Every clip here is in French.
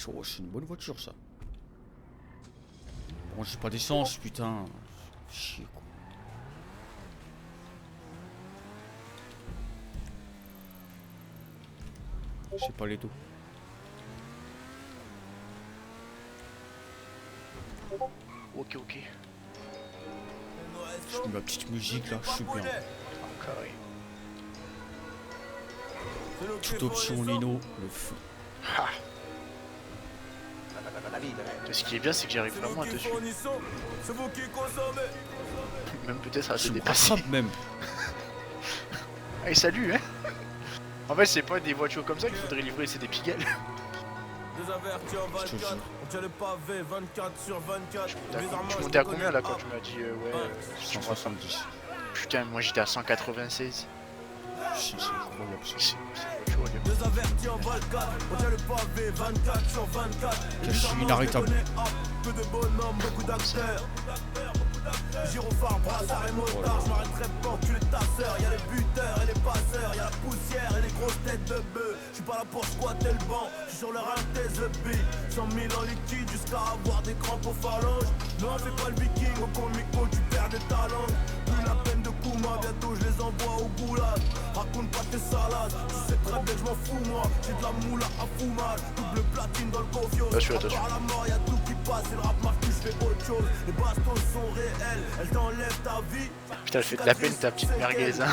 Oh, c'est une bonne voiture ça. Bon, j'ai pas d'essence, putain. Chier quoi. J'ai pas les dos. Ok, ok. Je mets ma petite musique là, je suis bien. Carré. Toute option Nino, le feu. Ha. Ce qui est bien, c'est que j'arrive vraiment à te suivre. Même peut-être à te Je me dépasser. rattrape même. Allez, salut, hein. En fait, c'est pas des voitures comme ça qu'il faudrait livrer, c'est des pigales. Je te jure. Tu montais à combien là quand tu m'as dit ouais 170. Putain, moi j'étais à 196. C'est incroyable ça. C'est une voiture, Je suis inarrêtable. Gyrophare, brassard et motard, je m'arrêterai pas enculer ta sœur. Y'a les buteurs et les passeurs, y'a la poussière et les grosses têtes de bœuf. J'suis pas là pour squatter le banc, j'suis sur le rein des EB. 100 000 en liquide jusqu'à avoir des crampes aux phalanges. Non, fais pas le viking, au comico tu perds des talents. Plus la peine de Kouma, bientôt je les envoie au goulag. Raconte pas tes salades, tu sais très bien que je m'en fous moi. J'ai de la moula à fumage, double platine dans le cofio. À la mort y'a tout qui passe, et le rap marche plus, je fais autre chose. Les bastos sont réels, elles t'enlèvent ta vie. Putain, elle fait de la peine ta petite merguez, hein.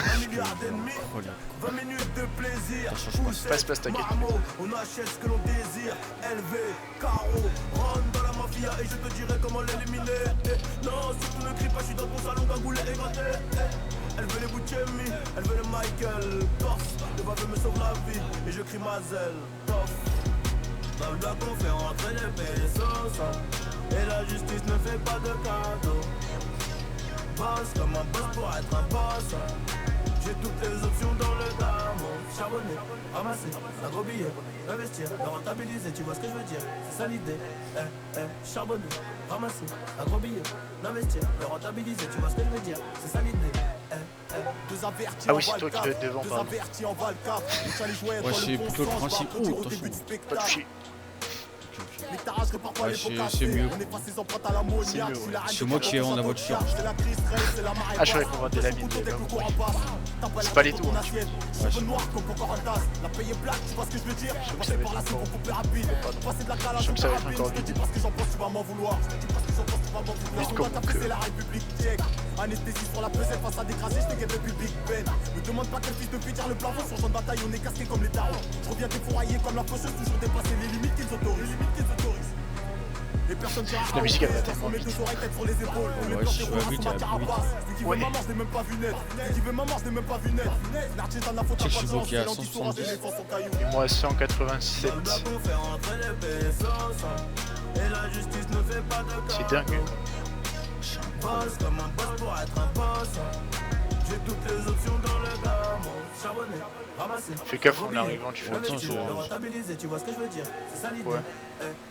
20 minutes de plaisir, Passe, t'inquiète. on achète ce que l'on désire. LV, carreau, rentre dans la mafia et je te dirai comment l'éliminer. Non, surtout ne crie pas, je suis dans ton salon cagoulé et gratté. Elle veut les Buchemi, elle veut le Michael Corse, le baveux me sauve la vie et je crie Mazel, tof. Dans le bloc on fait rentrer les pesos et la justice ne fait pas de cadeaux. Boss comme un boss pour être un boss. J'ai toutes les options dans le damo. Charbonner, ramasser, un gros billet, investir, le rentabiliser, tu vois ce que je veux dire. C'est ça l'idée. Charbonner, ramasser, un gros billet, investir, le rentabiliser, tu vois ce que je veux dire. C'est ça l'idée. Ah oui, c'est toi qui dois être devant, pardon. Ouais, c'est plutôt le principe. Oh, attention. Pas touché. Ouais, c'est mieux. C'est moi qui ai en la voiture. Ah, je croyais qu'on vendait la mine. C'est pas les tours. Hein. Ouais, Je crois que ça va être encore. Je crois que ça va être encore vite. Vite comme mon cœur. Anesthésie sur la pesette face à d'écraser, je t'inquiète le public peine. Me demande pas quel fils de pute tire le plafond sur champ de bataille, on est casqué comme les darons. Je reviens défouraillé comme la faucheuse, toujours dépasser les limites qu'ils autorisent. Et personne qui La musique elle va tellement vite. deux oreilles tête sur les épaules. On les Ouais, planche si et tu vas on vite, ma il y a plus vite. carapace. Celui qui veut ma mort, je l'ai même pas vu naître. Celui qui veut ma mort, je l'ai même pas vu naître. L'artiste en a faute à Tu sais que je pas suis de bloqué à chance. 170. Et moi 187. C'est dingue. Boss comme un boss pour être un boss. J'ai toutes les options dans le gamme. Charbonner, ramasser. Fais gaffe en arrivant, tu fais Attends, attention. je- Rentabiliser, tu vois ce que je veux dire. C'est ça l'idée. Ouais.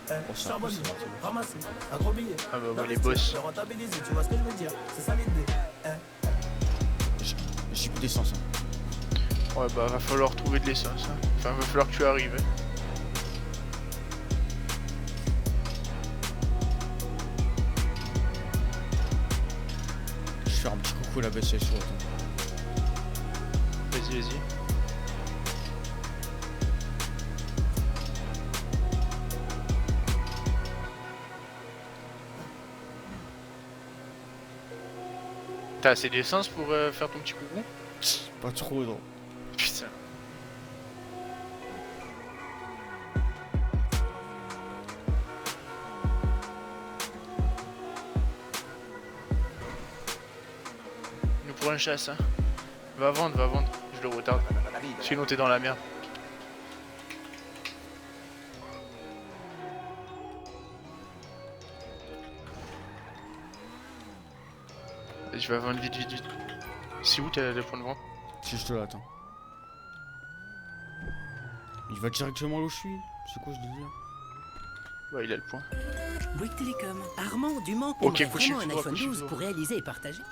c'est Charbonner, impossible. ramasser, un gros billet. Ah bah ouais, les boss. Le rentabiliser, tu vois ce que je veux dire. C'est ça l'idée. J'ai plus d'essence. Hein. Ouais bah va falloir trouver de l'essence. Hein. Enfin va falloir que tu arrives. Hein. Je vais faire un petit coucou à la BCSO. Attends. Vas-y, vas-y. T'as assez d'essence pour faire ton petit coucou? Pas trop, non. Putain. Nous pour un chasse, hein. Va vendre, je le retarde. Sinon t'es dans la merde. Je vais vendre vite. C'est où t'as le point de vente? Si je te l'attends. Il va directement là où je suis. C'est quoi ce délire? Ouais, il a le point. Bouygues Télécom. Armand du Mans Ok, aimerait couchez, vraiment un iPhone couchez, 12 couchez. pour réaliser et partager.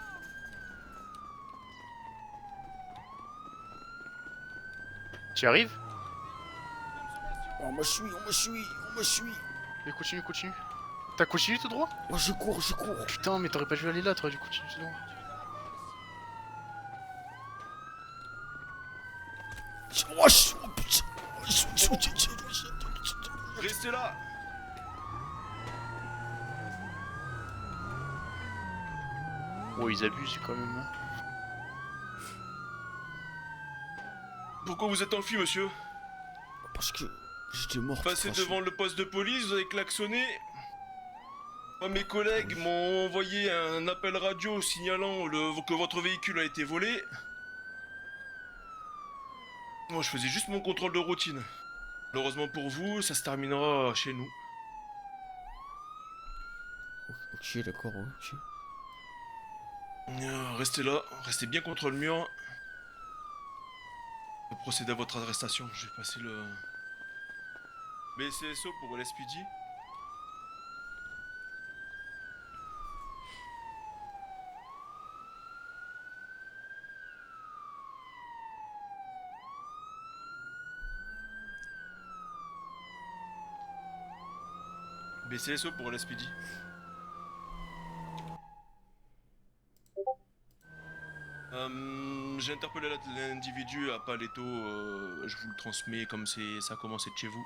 Tu arrives? On me suit, on me suit, on me suit. Et continue, continue. T'as continué tout droit? Oh, je cours, je cours. Putain, mais t'aurais pas dû aller là, t'aurais dû continuer tout droit. Oh, putain. Restez là. Oh, ils abusent quand même. Hein. Pourquoi vous êtes enfui, monsieur? Parce que j'étais mort. Passez devant le poste de police, vous avez klaxonné. Moi, mes collègues m'ont envoyé un appel radio signalant que votre véhicule a été volé. Moi, je faisais juste mon contrôle de routine. Malheureusement pour vous, ça se terminera chez nous. Ok, d'accord, ok. Restez là, restez bien contre le mur. Je vais procéder à votre arrestation. Je vais passer le BCSO pour l'SPD. BCSO pour l'SPD. J'ai interpellé l'individu à Paleto, je vous le transmets comme ça a commencé de chez vous.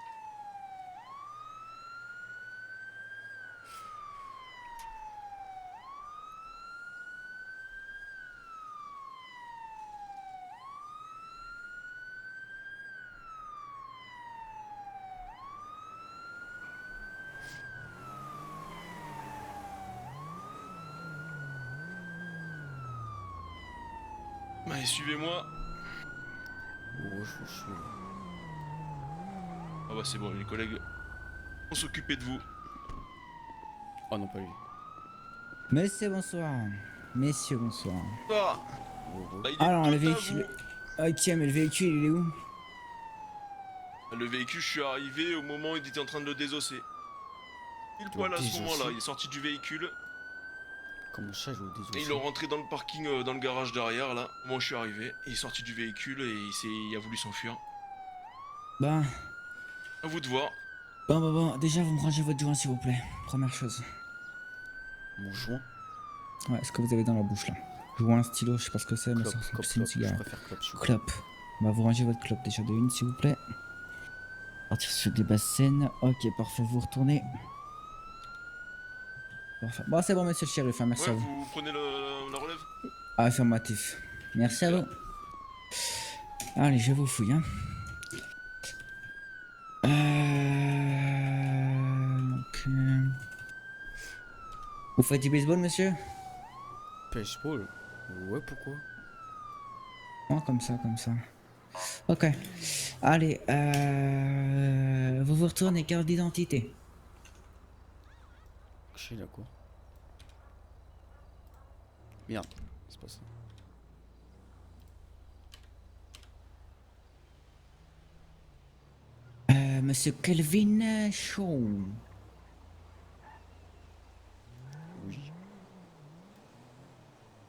Allez, suivez-moi. Oh, je vous suis. Ah bah c'est bon, les collègues vont s'occuper de vous. Oh non, pas lui. Monsieur, bonsoir. Messieurs, bonsoir. Ah, Oh, oh. bah, il est Alors, tout le à véhicule. Ok, mais le véhicule, il est où? vous. Le véhicule, je suis arrivé au moment où il était en train de le désosser. Il poil à ce désosser? moment-là, il est sorti du véhicule. Comment ça, je vous dis? Et ils l'ont rentré dans le parking, dans le garage derrière, là. Moi, je suis arrivé. Il est sorti du véhicule et il a voulu s'enfuir. Ben, À vous de voir. bon. Déjà, vous me rangez votre joint, s'il vous plaît. Première chose. Mon joint. Ouais, ce que vous avez dans la bouche, là. Joint, stylo, je sais pas ce que c'est, mais Clope, c'est clope, c'est une clope. Je cigarette. préfère clope. s'il vous plaît. Clope. Bah, vous rangez votre clope déjà de une, s'il vous plaît. Partir sur des basses scènes. Ok, parfait, vous retournez. Parfait. Bon, c'est bon, monsieur le shérif, hein, merci Ouais, à vous. vous prenez la relève. Affirmatif. Merci à vous. Allez, je vous fouille, hein. Ok. Vous faites du baseball, monsieur? Baseball. Ouais, pourquoi? Oh, comme ça. Ok. Allez, vous retournez carte d'identité. Ok, d'accord. Merde, c'est pas ça. Monsieur Kelvin Shaw. Oui.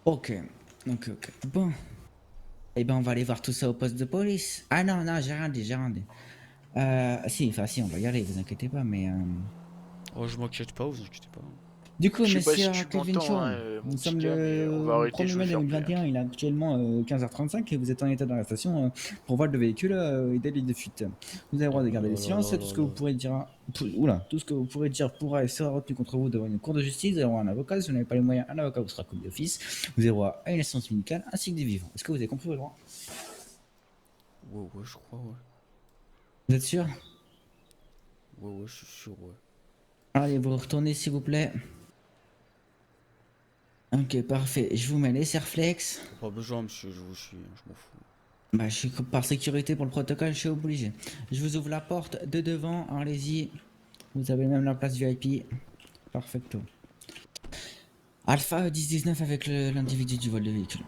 Ok. Bon. Eh ben, on va aller voir tout ça au poste de police. Ah non, j'ai rien dit. Si, on va y aller, vous inquiétez pas, mais... Oh, je m'inquiète pas, vous inquiétez pas. Du coup, Je sais pas monsieur si tu Kelvin m'entends, Shaw, hein, mon nous petit sommes gars, mais on va le arrêter, 1er je mai vais faire 2021, il est actuellement 15h35 et vous êtes en état d'arrestation pour vol de véhicule et délit de fuite. Vous avez le droit de garder le silence, tout ce que vous pourrez dire... tout ce que vous pourrez dire pourra et sera retenu contre vous devant une cour de justice, vous avez droit à un avocat, si vous n'avez pas les moyens, un avocat vous sera commis d'office, vous avez droit à une assistance médicale ainsi que des vivants. Est-ce que vous avez compris vos droits? Ouais, je crois, ouais. Vous êtes sûr? Ouais, je suis sûr, ouais. Allez, vous retournez s'il vous plaît. Ok, parfait. Je vous mets les serflex. Pas besoin, monsieur, je vous suis, je m'en fous. Bah, je suis par sécurité pour le protocole, je suis obligé. Je vous ouvre la porte de devant, allez-y. Vous avez même la place VIP. Perfecto. Alpha 1019 avec l'individu du vol de véhicule.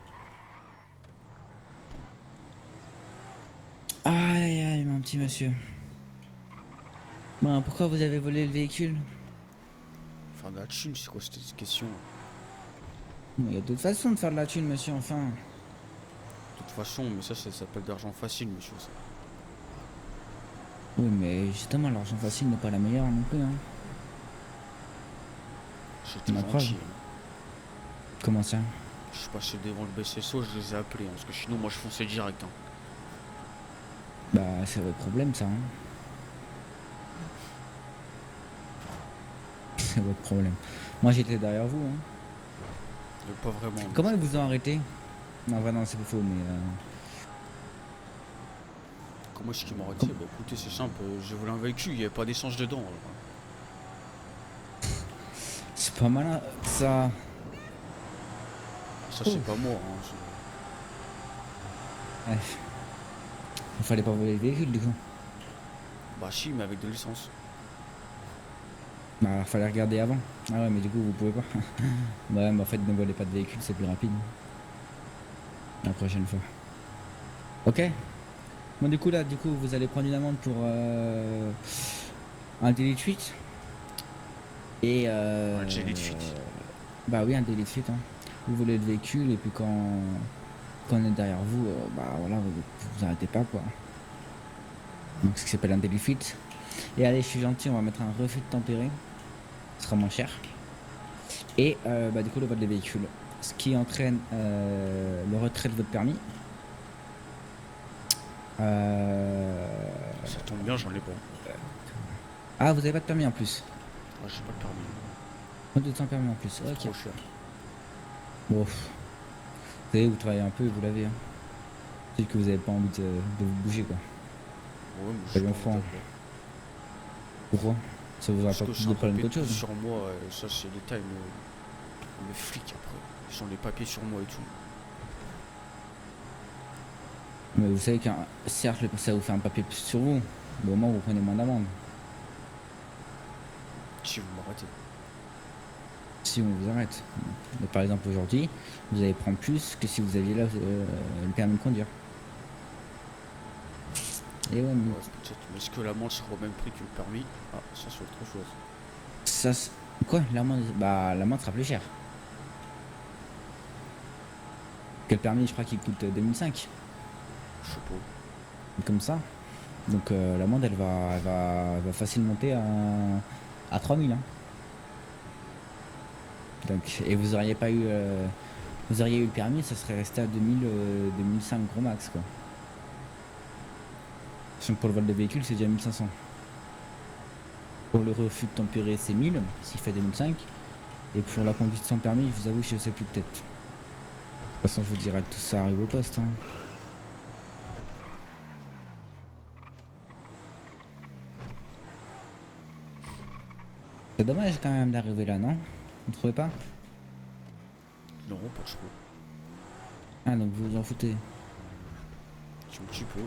Aïe, mon petit monsieur. Bon, pourquoi vous avez volé le véhicule? Enfin, de la thune, c'est quoi cette question? Il y a d'autres façons de faire de la thune, monsieur, enfin. De toute façon, mais ça s'appelle d'argent facile, monsieur. Ça. Oui, mais justement, l'argent facile n'est pas la meilleure non plus. Hein. C'était Ma preuve. gentil. Hein. Comment ça? Je suis passé devant le BCSO, je les ai appelés. Hein, parce que sinon, moi, je fonçais direct. Hein. Bah, c'est votre problème, ça. Hein. C'est votre problème. Moi, j'étais derrière vous. Hein. Mais pas vraiment. Comment ils vous ont arrêté? Non, vraiment, c'est pas faux, mais. Comment est-ce qu'ils m'ont arrêté? Bah écoutez, c'est simple. J'ai volé un véhicule, il n'y avait pas d'essence dedans. Alors. C'est pas malin, ça. Ça, c'est pas moi. Hein. Ouais. Il fallait pas voler le véhicule, du coup. Bah si, mais avec de l'essence. Bah, alors, fallait regarder avant. Ah ouais, mais du coup, vous pouvez pas. Ouais, mais en fait, ne volez pas de véhicule, c'est plus rapide. La prochaine fois. Ok. Bon, du coup, là, vous allez prendre une amende pour un délit de fuite. Et Un délit de fuite. Bah oui, un délit de fuite. Hein. Vous volez le véhicule et puis quand on est derrière vous, bah voilà, vous arrêtez pas quoi. Donc, ce qui s'appelle un délit de fuite. Et allez, je suis gentil, on va mettre un refus de tempérer. Ce sera moins cher. Et bah du coup, le vol des véhicules. Ce qui entraîne le retrait de votre permis. Ça tombe bien, j'en ai pas. Ah, vous avez pas de permis en plus. Ouais, j'ai pas le permis. Pas de temps permis en plus. C'est Ok. trop cher. Bon. Vous savez, vous travaillez un peu et vous l'avez. Hein. C'est que vous avez pas envie de vous bouger quoi. Ouais, mais Pas je bien suis franc. Pourquoi? Ça vous aura parce pas que plus c'est de un problème papier qu'autre de plus chose. sur moi, ça c'est l'État, ils me fliquent après. Ils ont les papiers sur moi et tout. Mais vous savez qu'un certes, ça vous fait un papier plus sur vous. Mais au moins, vous prenez moins d'amende. Si vous m'arrêtez. Si on vous arrête. Mais par exemple, aujourd'hui, vous allez prendre plus que si vous aviez là le permis de conduire. Et ouais, mais Ouais, peut-être. Mais est-ce que l'amende sera au même prix que le permis? Ah, ça c'est autre chose. ça. Quoi? L'amende? Bah, l'amende sera plus chère. Que le permis, je crois qu'il coûte 2005. Je sais pas. Comme ça. Donc, l'amende, elle va facilement monter à 3000. Hein. Donc, et vous auriez pas eu. Vous auriez eu le permis, ça serait resté à 2000, 2005 gros max quoi. Sachant que pour le vol de véhicule, c'est déjà 1500. Pour le refus de tempérer, c'est 1000, s'il fait 2005. Et pour la conduite sans permis, je vous avoue, je sais plus peut-être. De toute façon, je vous dirai tout ça arrive au poste. Hein. C'est dommage quand même d'arriver là, non? Vous trouvez pas? Non, pas trop. Ah, donc vous vous en foutez. C'est un petit peu, ouais.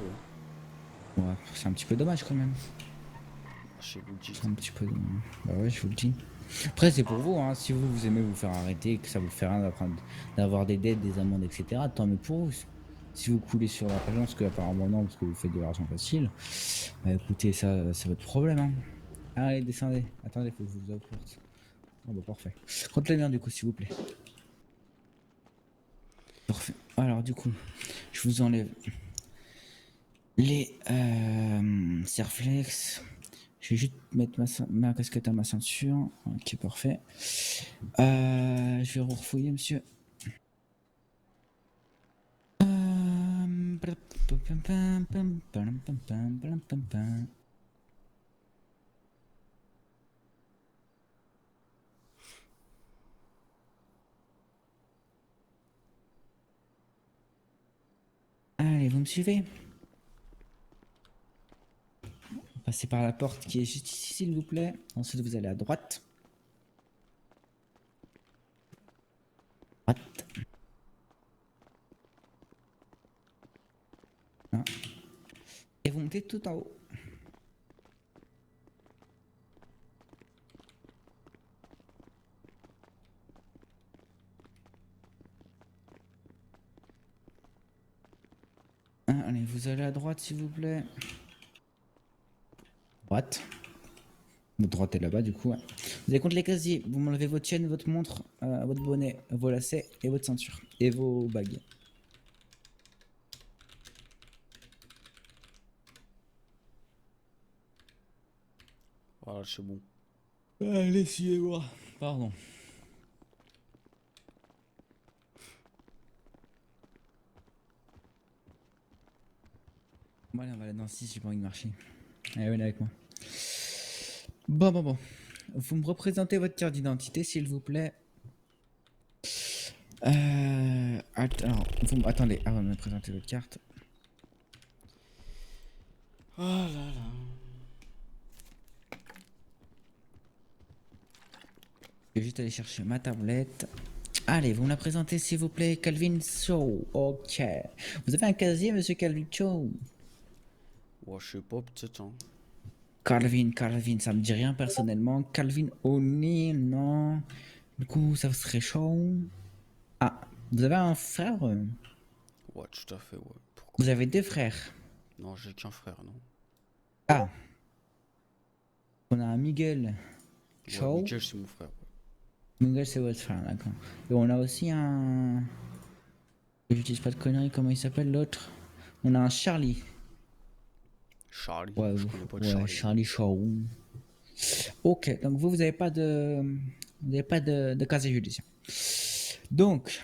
Ouais, c'est un petit peu dommage quand même. Je vous le dis. C'est un petit peu. Bah ouais, je vous le dis. Après, c'est pour vous, hein. Si vous aimez vous faire arrêter, que ça vous fait rien d'avoir des dettes, des amendes, etc., tant mieux pour vous. Si vous coulez sur la parce que apparemment non, parce que vous faites de l'argent facile, bah écoutez, ça, c'est votre problème, hein. Allez, descendez. Attendez, faut que je vous apporte. Oh bah parfait. Contre les miens, du coup, s'il vous plaît. Parfait. Alors, du coup, je vous enlève les Serflex. Je vais juste mettre ma casquette à ma ceinture. Ok, parfait. Je vais refouiller, monsieur. Allez, vous me suivez? Passez par la porte qui est juste ici, s'il vous plaît. Ensuite, vous allez à droite. Droite. Hein. Et vous montez tout en haut. Hein, allez, vous allez à droite, s'il vous plaît. Droite. Votre droite est là-bas, du coup. Ouais. Vous allez contre les casiers. Vous m'enlevez votre chaîne, votre montre, votre bonnet, vos lacets et votre ceinture. Et vos bagues. Voilà, c'est bon. Allez, suivez-moi. Pardon. Bon, allez, on va aller dans 6, j'ai pas envie de marcher. Allez, venez avec moi. Bon. Vous me représentez votre carte d'identité, s'il vous plaît. Alors, attendez, avant de me présenter votre carte. Oh là là. Je vais juste aller chercher ma tablette. Allez, vous me la présentez, s'il vous plaît, Calvin Shaw. Ok. Vous avez un casier, monsieur Calvin Shaw? Ouais, je sais pas, peut-être, hein. Calvin, ça me dit rien personnellement. Calvin O'Neill, non. Du coup, ça serait chaud. Ah, vous avez un frère? Ouais, tout à fait, ouais. Pourquoi? Vous avez deux frères? Non, j'ai qu'un frère, non. Ah. On a un Miguel Ouais, Shaw. Michael, c'est mon frère, ouais. Miguel, c'est votre frère, d'accord. Et on a aussi un... Je dis pas de conneries, comment il s'appelle l'autre? On a un Charlie. Charlie, Ouais, je connais pas de ouais, Charlie. Charlie Shaw. Ok, donc vous avez pas de... Vous n'avez pas de casier judiciaire. Donc,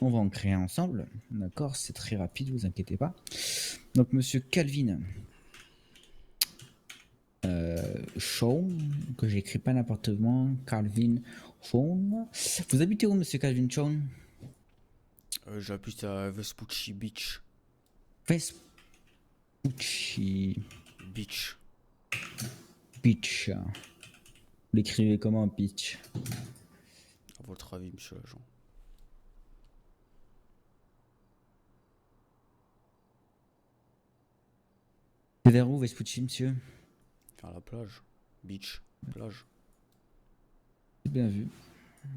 on va en créer un ensemble. D'accord, c'est très rapide, vous inquiétez pas. Donc, monsieur Calvin Shaw, que j'écris pas n'importe comment, Calvin Shaw. Vous habitez où, monsieur Calvin Shaw? J'habite à Vespucci Beach. Vespucci Beach. Beach. Vous l'écrivez comment, Beach? À votre avis, monsieur l'agent? C'est vers où, Vespucci, monsieur? Vers la plage. Beach. Plage. C'est bien vu.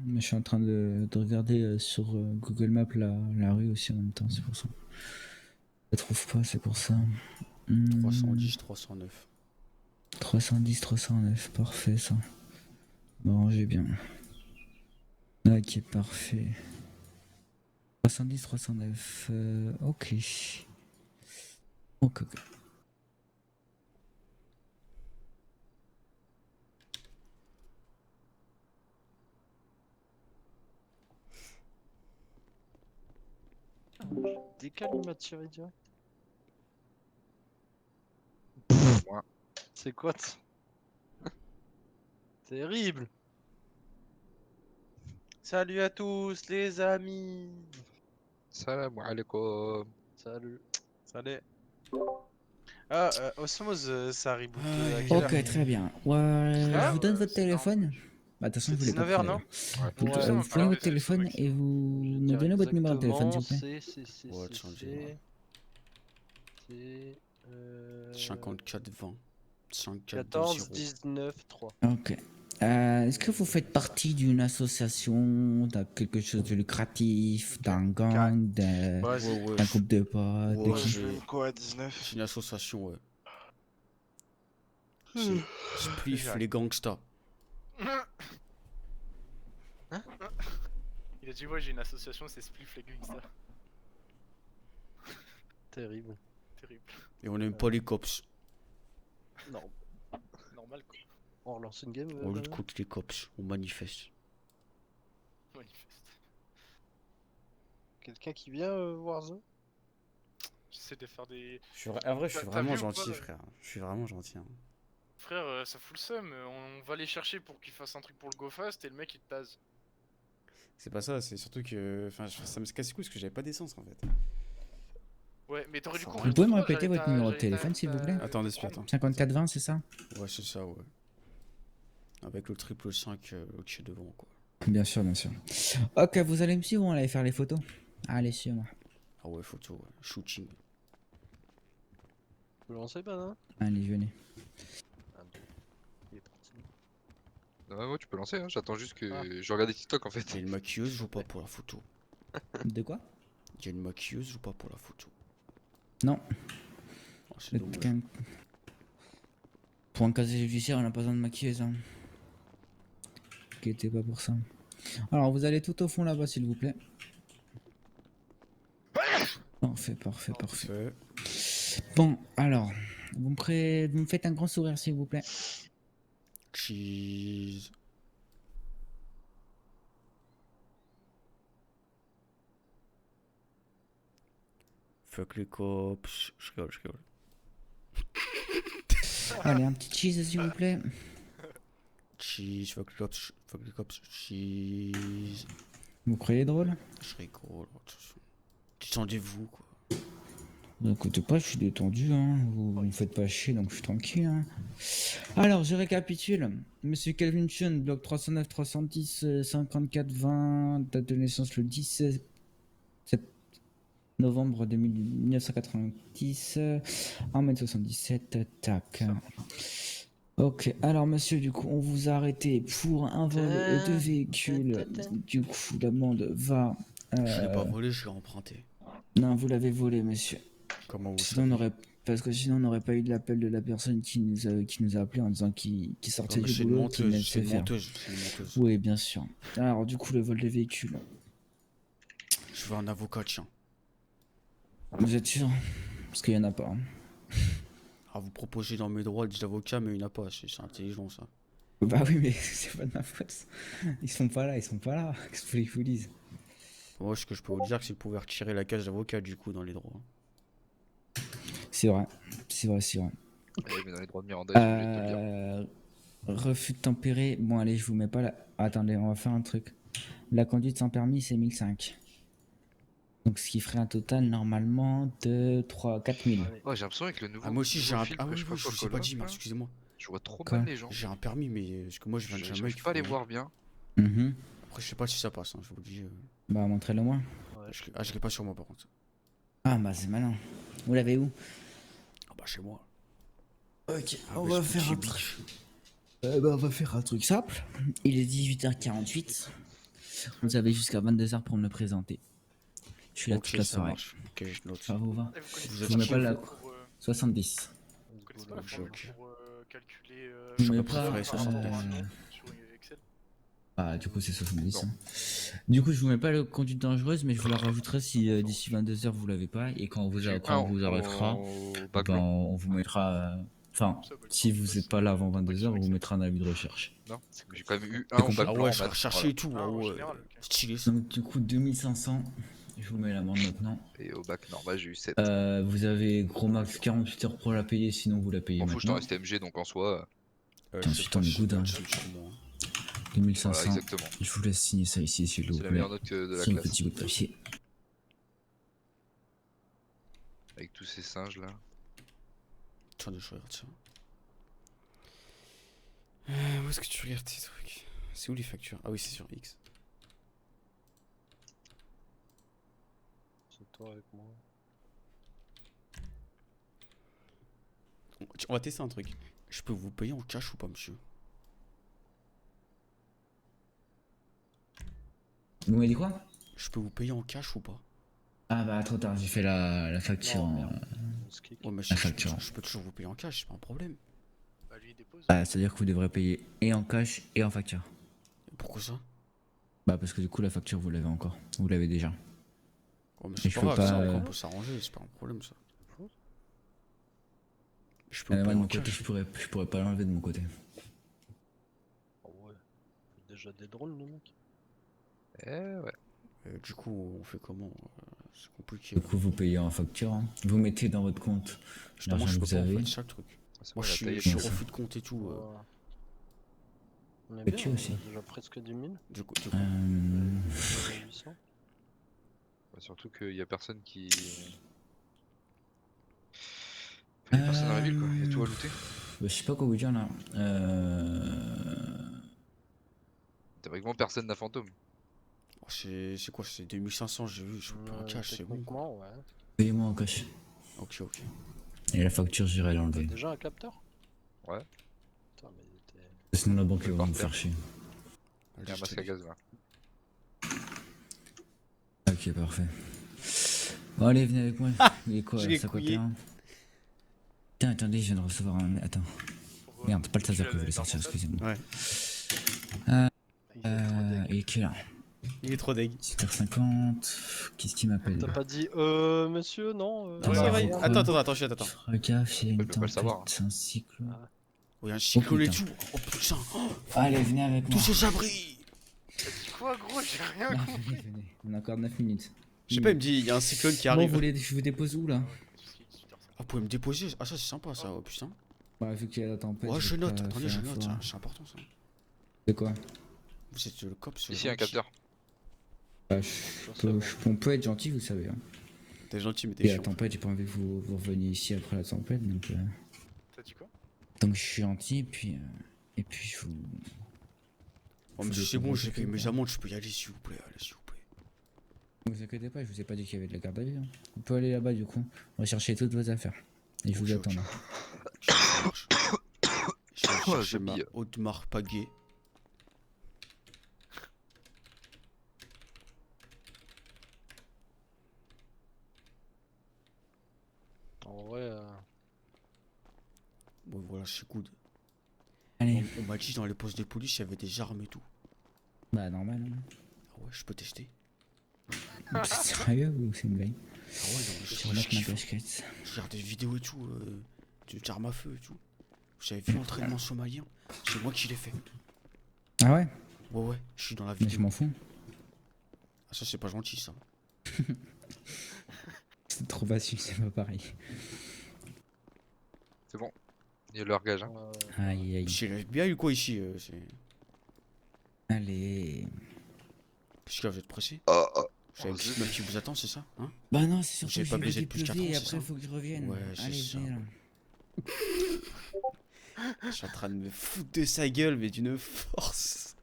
Mais je suis en train de regarder sur Google Maps la rue aussi en même temps, c'est pour ça. Je la trouve pas, c'est pour ça. 310, 309. 310, 309, parfait ça. Bon, j'ai bien. Ok, parfait. 310, 309, ok. Ok. Décale, il m'a tiré direct. Moi. C'est quoi Terrible. Salut à tous les amis. Salam alaikum. Salut. Salut. Ah, Osmose, ça reboot à Aïe, quelle heure? Ok, très bien. Ouais, je vous donne votre c'est téléphone. Bah, de toute façon, C'est je voulais pas 19h, prendre, non? Ouais. Vous, Ouais. vous prenez Alors, votre téléphone et vous Je vais me dire donnez votre numéro de téléphone, s'il vous plaît. exactement, C'est... 54 20. 54 14 0. 19 3. Ok. Est-ce que vous faites partie d'une association, de quelque chose de lucratif, d'un gang, d'un Ouais, groupe de potes, Ouais, de qui? j'ai- Quoi, 19? c'est une association, ouais. C'est Spliff les gangsters. Il a dit ouais j'ai une association, c'est Spliff les gangsters. Terrible. Terrible. Et on n'aime pas les cops. Non. Normal quoi. On relance une game On lutte Damien contre les cops. On manifeste. Manifeste. Quelqu'un qui vient Warzone? J'essaie de faire des... En vrai, je suis T'as vraiment vu ou pas, gentil, frère. Je suis vraiment gentil. Hein. Frère, ça fout le seum, on va les chercher pour qu'ils fassent un truc pour le GoFast et le mec il te tase. C'est pas ça, c'est surtout que. Enfin, ça me casse les couilles parce que j'avais pas d'essence en fait. Ouais, mais t'aurais dû Vous courir. pouvez me tout droit, répéter j'allais votre numéro de j'allais téléphone, s'il vous plaît? Attends, attends. 5420, c'est ça? Ouais, c'est ça, ouais. Avec le triple 5 au-dessus devant, quoi. Bien sûr, bien sûr. Ok, vous allez me suivre ou on allait faire les photos? Allez, suivez-moi. Ah ouais, photo, ouais. Shooting. Tu peux lancer pas, non? Allez, venez. Il est parti. Ouais, tu peux lancer, hein. J'attends juste que. Ah. Je regarde des TikTok en fait. Il y a une maquilleuse ou pas pour la photo? De quoi? Il y a une maquilleuse ou pas pour la photo? Non. Oh, c'est dommage. Quelqu'un- Pour un casier judiciaire, on n'a pas besoin de maquilleuse. Hein. Inquiétez pas pour ça. Alors, vous allez tout au fond là-bas, s'il vous plaît. Parfait, parfait, parfait. Fait. Bon, alors, vous me faites un grand sourire, s'il vous plaît. Cheese. Fuck les cops. Je rigole, je rigole. Allez, un petit cheese s'il vous plaît. Cheese, fuck les cops, cheese. Vous croyez drôle? Je rigole. Détendez-vous quoi. Écoutez pas, je suis détendu, hein. Vous me faites pas chier, donc je suis tranquille. Hein. Alors, je récapitule. Monsieur Calvin Chun, bloc 309 310 54 20, date de naissance le 17 novembre 1990, 1m77, tac. Ok, alors monsieur, du coup, on vous a arrêté pour un vol de véhicule. Du coup, l'amende va... Je l'ai pas volé, je l'ai emprunté. Non, vous l'avez volé, monsieur. Comment vous Sinon, on savez? aurait... Parce que sinon, on n'aurait pas eu de l'appel de la personne qui nous a appelé en disant qu'il sortait Non, mais du c'est une boulot, qu'il menteuse, venait de c'est se une faire. menteuse, c'est une menteuse. Oui, bien sûr. Alors, du coup, le vol de véhicule. Je veux un avocat, tiens. Vous êtes sûr? Parce qu'il y en a pas. Hein. Ah, vous proposez dans mes droits des avocats, mais il n'y en a pas, c'est intelligent ça. Bah oui, mais c'est pas de ma faute. Ils sont pas là, ils sont pas là. Qu'est-ce que vous voulez que je vous dise? Moi, ce que je peux vous dire, c'est que vous pouvez retirer la case d'avocat du coup dans les droits. C'est vrai, c'est vrai, c'est vrai. Mais dans les droits de Miranda, je suis obligé de te le dire. Refus de tempérer. Bon, allez, je vous mets pas là. Attendez, on va faire un truc. La conduite sans permis, c'est 1005. Donc, ce qui ferait un total normalement de 4000. Ouais, j'ai l'impression avec le nouveau. Ah, moi aussi j'ai un. film Ah que oui, je sais oui, je pas vous quoi ai pas là, dit, mais là, excusez-moi. je vois trop Quoi mal les gens. J'ai un permis, mais parce que moi je viens de Je Jamaïque. pas les voir bien. Mhm. Après, je sais pas si ça passe, hein, je vous le dis. Bah, montrez-le moi. Je l'ai pas sur moi par contre. Ah, bah, c'est malin. Vous l'avez où? Ah, bah, chez moi. Ok, Ah, on mais va ce faire petit un bitch. truc. On va faire un truc simple. Il est 18h48. Vous avez jusqu'à 22h pour me le présenter. Je suis là Ok, toute la ça soirée. marche. Ok, je note. Ça vous va? Et vous connaissez Vous pas êtes Je mets la pas la formule pour, 70. vous connaissez pas la Ok, formule ok. pour calculer Je Mais sais pas, pas préférer par rapport à un 69. nom sur une Excel? Ah, du coup, c'est 70. Non. hein. Du coup, je vous mets pas le conduite dangereuse, mais je vous la rajouterai si d'ici 22h vous l'avez pas. Et quand on vous arrêtera, Au ben, backlog. on vous mettra. Enfin, si vous êtes pas là avant 22h, on vous mettra un avis de recherche. Non, j'ai quand même eu un C'est au compris. Ah backlog. ouais, en je vais maths, rechercher et tout. Ah, Ah en ouais, général, ok. stylé ça. Donc, du coup, 2500. Je vous mets l'amende maintenant. voilà. Et au bac normal, j'ai eu 7. Vous avez gros max 48 heures pour la payer, sinon vous la payez M'en fous, je t'en maintenant. STMG, donc en soi, Putain, je je sais suis pas dans les si gouttes, c'est hein. sur moi. 2500. voilà, exactement. Je vous laisse signer ça ici, s'il vous C'est la plaît. meilleure note que de la C'est un classe. petit bout de papier. Avec tous ces singes là. Attendez, je regarde ça. Où est-ce que tu regardes tes trucs? C'est où les factures? Ah oui, c'est sur X. C'est toi avec moi. On va tester un truc. Je peux vous payer en cash ou pas, monsieur? Vous m'avez dit quoi? Je peux vous payer en cash ou pas? Ah bah trop tard, j'ai fait la facture. Non, en- merde. On se kick. Ouais, mais La facture. je peux toujours vous payer en cash, c'est pas un problème. Bah, lui, il dépose. C'est-à-dire que vous devrez payer et en cash et en facture. Pourquoi ça? Bah parce que du coup la facture vous l'avez encore. Vous l'avez déjà. Oh, mais Et c'est je pas peux grave, pas, ça, on peut s'arranger, c'est pas un problème ça. Je peux vous Moi payer de en mon côté cash. je pourrais pas l'enlever de mon côté. Ah ouais. C'est déjà des drones, le mec. Eh ouais. Du coup, on fait comment? C'est compliqué. Du coup vous payez en facture. Hein. Vous mettez dans votre compte Justement, moi, je l'argent peux que vous pas en avez. fait, ça le truc. C'est Moi, bon, je la suis, taille je est suis bien, chaude. ça. refus de compte et tout. On est Et bien, tu on aussi. a déjà presque 10 000. Du coup, Euh, 800. Bah, surtout qu'il y a personne qui. Enfin, y a personne dans la ville quoi, y a tout à looter. je sais pas quoi vous dire là. Théoriquement, personne n'a fantôme. oh, c'est quoi? C'est 2500, j'ai vu, je peux payer en cash, c'est bon. Techniquement, ouais. Payez-moi en cash. Ok, ok. Et la facture j'irai T'as l'enlever. déjà un capteur? Ouais. Putain, mais t'es. Sinon la banque Je vais elle va par me terre. faire chier. Il y a un masque à gaz là. Ok parfait. Bon allez venez avec moi. Il est quoi je l'ai 51? Putain attendez je viens de recevoir un... Attends. Merde c'est pas le taser que je voulais sortir excusez-moi. Ouais. Il est quelle heure? Il est trop deg. 7h50. Qu'est-ce qu'il m'appelle? T'as pas dit monsieur, non Ah, Ouais, ouais, ouais. ouais. Attends, attends, attends, Fera gaffe, il y a Je une peux pas le savoir. tempête, c'est un cyclone. Ah. Oh, y'a un cyclone et putain. tout. Oh putain. Oh, Allez, venez avec moi. tous ces abris. T'as dit quoi, gros? J'ai rien Ah, compris. venez, venez. On a encore 9 minutes. Je sais pas, il me dit, il y a un cyclone qui Bon, arrive. vous voulez, je vous dépose où là? Ah, vous pouvez me déposer? Ah, ça c'est sympa ça, oh putain. Bah, vu qu'il y a la tempête. Ouais, je vais note, pas attendez, je faire un note, four. c'est important ça. De quoi? Vous êtes le cop, c'est Ici, un capteur. Bah, on peut être gentil, vous savez. Hein. T'es gentil, mais Et t'es la chiant. tempête, j'ai pas envie que vous reveniez ici après la tempête, donc. T'as dit quoi? Donc je suis gentil, et puis je vous. Oh, mais c'est bon, j'ai payé mes amendes, je peux y aller s'il vous plaît, allez, s'il vous plaît. Ne vous inquiétez pas, je vous ai pas dit qu'il y avait de la garde à vue. Hein. On peut aller là-bas du coup, rechercher toutes vos affaires. Et je vous Ok, attends ok. là. Ça marche. Je vais Oh, chercher ma bille. Audemars Piguet. En vrai, Bon, voilà, c'est good. Allez, On m'a dit dans les postes de police, il y avait des armes et tout. bah normal. Hein. Ah ouais, je peux tester. C'est sérieux ou c'est une blague? Ah ouais, non, mais Je je relâche ma kiffe. casquette. Je regarde des vidéos et tout, d'armes à feu et tout. J'avais vu l'entraînement somalien, c'est moi qui l'ai fait. Ah ouais? Ouais, ouais, je suis dans la Mais je vidéo. m'en fous. Ah, ça, c'est pas gentil ça. C'est trop facile, c'est pas pareil. C'est bon. Il y a leur gage. Hein. Aïe aïe. C'est bien eu quoi ici Allez. Qu'est-ce que vous êtes pressé? Oh, J'avais une petite meuf qui vous attend, c'est ça hein? Bah non, c'est surtout J'ai que pas j'ai baisé vu depuis qu'il 4 pleuvait ans, et c'est après ça? faut que je revienne. Ouais, c'est Allez, ça. venez là. Je suis en train de me foutre de sa gueule, mais d'une force.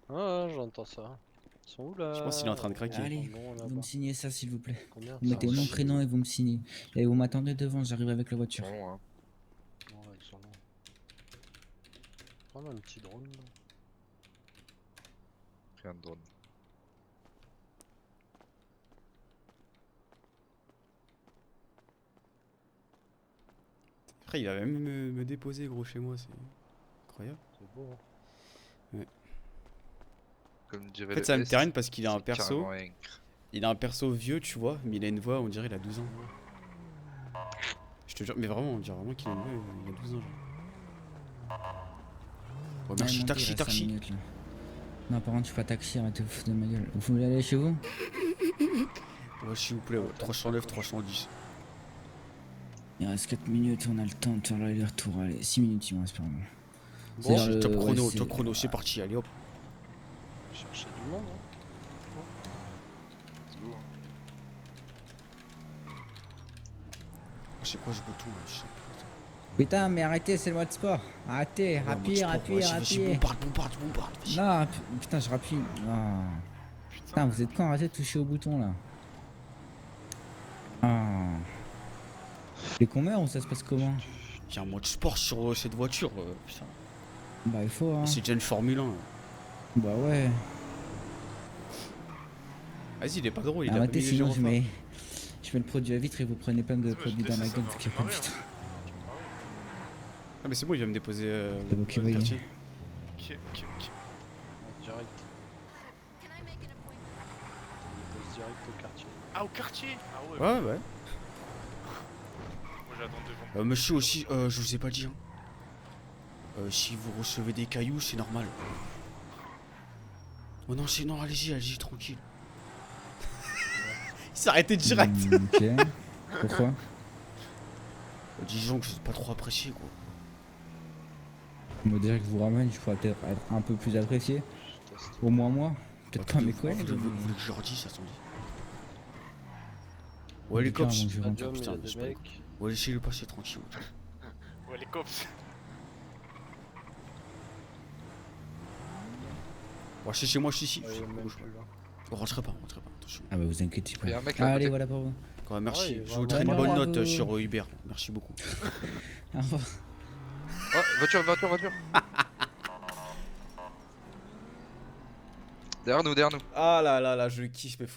ah, j'entends ça. Ils sont où là? Je pense qu'il est en train de craquer. Allez, Bon, vous là-bas. me signez ça s'il vous plaît. Combien? Vous mettez Ça mon marche. prénom et vous me signez. Et vous m'attendez devant, j'arrive avec la voiture. bon, hein. Ouais, ils sont longs. Prends un petit drone là. Rien de drone. Après, il va même me déposer, gros, chez moi, c'est incroyable. C'est beau. Hein. Comme dirait En fait, le ça me S, termine parce qu'il a un c'est perso. carrément un- Il a un perso vieux, tu vois, mais il a une voix, on dirait il a 12 ans. Je te jure, mais vraiment, on dirait vraiment qu'il a une voix, il a 12 ans. Genre. Oh, Allez, merci, montez, taxi, il reste 5 taxi. minutes, là. Non, par contre, je suis pas taxi, arrêtez de vous foutre de ma gueule. Vous voulez aller chez vous? Ouais, s'il vous plaît, ouais. 309, 310. Il reste 4 minutes, on a le temps de faire l'aller-retour. Allez, 6 minutes, il me reste par moment. Bon, C'est top chrono, ouais, top chrono, c'est parti, allez hop. Chercher du monde. Hein. C'est beau, hein. C'est quoi ce bouton là, je sais pas. Putain, mais arrêtez, c'est le mode sport. Arrêtez, Ouais, moi, rapide, tu prends, rapide, vas-y, vas-y, rapide. bombarde, bombarde, bombarde, vas-y. Non, putain, je rapide. Ah. Putain, vous êtes quand? Arrêtez de toucher au bouton là. Ah. Les qu'on meurt ou ça se passe comment? Il y a un mode sport sur cette voiture, putain. Bah, il faut, hein. C'est déjà une Formule 1. Bah, ouais. Vas-y, il est pas drôle, il a Arrêtez, pas mis les sinon je gyrophares. mets le produit à vitre et vous prenez plein de produits dans la gueule parce qu'il y a pas de vitre. Ah, mais c'est bon, il va me déposer C'est vous qui dans le voyez. quartier. Ok. En direct. Il pose direct au quartier. Ah, au quartier? Ah ouais. Ouais, ouais. Moi j'attends devant. Monsieur aussi, je vous ai pas dit. Hein. Si vous recevez des cailloux, c'est normal. Oh non, c'est non, allez-y, allez-y, tranquille. Il s'est arrêté direct. Ok. Pourquoi? Disons que c'est pas trop apprécié, quoi. On me dirait que je vous ramène, je pourrais peut-être être un peu plus apprécié. Au moins moi. Peut-être pas mes collègues. Vous voulez que je leur dise, ça s'en dit. Ouais, les Putain, cops. avant que je rentre. Radium, il y putain, a c'est des pas les mecs. Ouais, laissez-le passer tranquille. Ouais, les cops. Bon, c'est chez moi, je suis ici. Ouais, il y a même Bouge pas. plus là. Rentrez pas, attention. Ah bah vous inquiétez Il y a pas. un mec là. à Allez, côté. voilà pour vous. Ouais, merci, Ouais, je voudrais vraiment. une bonne Bravo. note sur Uber. Merci beaucoup. Au revoir. Oh, voiture, voiture, voiture. Derrière nous, derrière nous. Ah là là là, je kiffe, mais